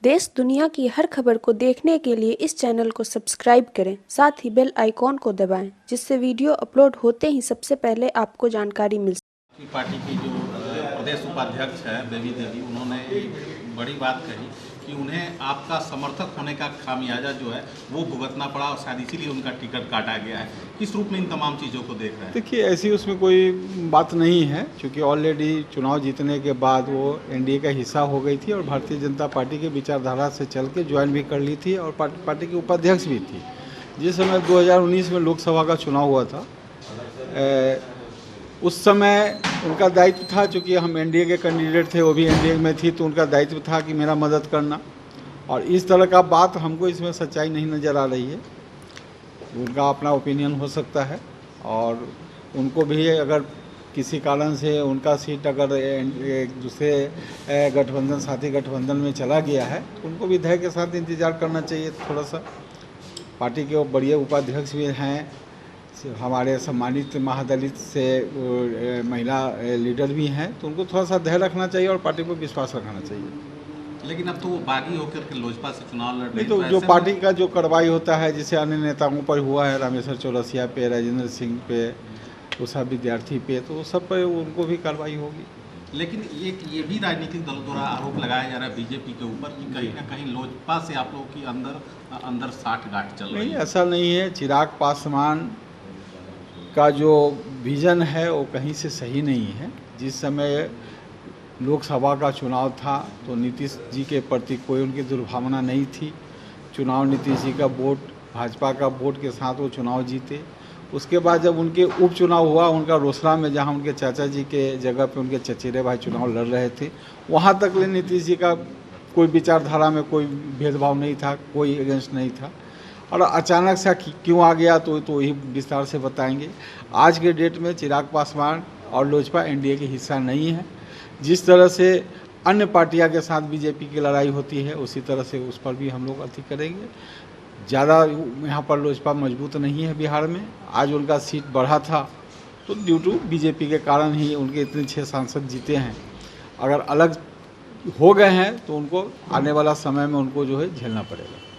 देश दुनिया की हर खबर को देखने के लिए इस चैनल को सब्सक्राइब करें, साथ ही बेल आइकॉन को दबाएं, जिससे वीडियो अपलोड होते ही सबसे पहले आपको जानकारी मिल सके। पार्टी की जो प्रदेश उपाध्यक्ष है बेबी देवी, उन्होंने एक बड़ी बात कही कि उन्हें आपका समर्थक होने का खामियाजा जो है वो भुगतना पड़ा और शायद इसीलिए उनका टिकट काटा गया है। किस रूप में इन तमाम चीज़ों को देख रहे हैं? देखिए, ऐसी उसमें कोई बात नहीं है, क्योंकि ऑलरेडी चुनाव जीतने के बाद वो एनडीए का हिस्सा हो गई थी और भारतीय जनता पार्टी के विचारधारा से चल के ज्वाइन भी कर ली थी और पार्टी की उपाध्यक्ष भी थी। जिस समय 2019 में लोकसभा का चुनाव हुआ था, उस समय उनका दायित्व था, चूँकि हम एनडीए के कैंडिडेट थे, वो भी एनडीए में थी, तो उनका दायित्व था कि मेरा मदद करना। और इस तरह का बात हमको इसमें सच्चाई नहीं नज़र आ रही है। उनका अपना ओपिनियन हो सकता है और उनको भी अगर किसी कारण से उनका सीट अगर एक दूसरे गठबंधन, साथी गठबंधन में चला गया है, तो उनको भी धैर्य के साथ इंतज़ार करना चाहिए थोड़ा सा। पार्टी के वो बड़े उपाध्यक्ष भी हैं, हमारे सम्मानित महादलित से महिला लीडर भी हैं, तो उनको थोड़ा सा धैर्य रखना चाहिए और पार्टी पर विश्वास रखना चाहिए। लेकिन अब तो वो बागी होकर के लोजपा से चुनाव लड़ रहे नहीं, तो जो पार्टी का जो कार्रवाई होता है, जैसे अन्य नेताओं पर हुआ है, रामेश्वर चौरसिया पे, राजेंद्र सिंह पे, उषा विद्यार्थी पे, तो सब पर उनको भी कार्रवाई होगी। लेकिन ये भी राजनीतिक दलों द्वारा आरोप लगाया जा रहा है बीजेपी के ऊपर कि कहीं ना कहीं लोजपा से आप लोगों की अंदर साठगांठ चल रही है। नहीं, ऐसा नहीं है। चिराग पासवान का जो विज़न है वो कहीं से सही नहीं है। जिस समय लोकसभा का चुनाव था तो नीतीश जी के प्रति कोई उनकी दुर्भावना नहीं थी। चुनाव नीतीश जी का वोट, भाजपा का वोट के साथ वो चुनाव जीते। उसके बाद जब उनके उपचुनाव हुआ, उनका रोसड़ा में, जहां उनके चाचा जी के जगह पे उनके चचेरे भाई चुनाव लड़ रहे थे, वहां तक नीतीश जी का कोई विचारधारा में कोई भेदभाव नहीं था, कोई अगेंस्ट नहीं था। और अचानक से क्यों आ गया तो वही विस्तार से बताएंगे। आज के डेट में चिराग पासवान और लोजपा एनडीए के हिस्सा नहीं है। जिस तरह से अन्य पार्टियां के साथ बीजेपी की लड़ाई होती है, उसी तरह से उस पर भी हम लोग अति करेंगे। ज़्यादा यहाँ पर लोजपा मजबूत नहीं है बिहार में। आज उनका सीट बढ़ा था तो ड्यू टू बीजेपी के कारण ही उनके इतने 6 सांसद जीते हैं। अगर अलग हो गए हैं तो उनको आने वाला समय में उनको जो है झेलना पड़ेगा।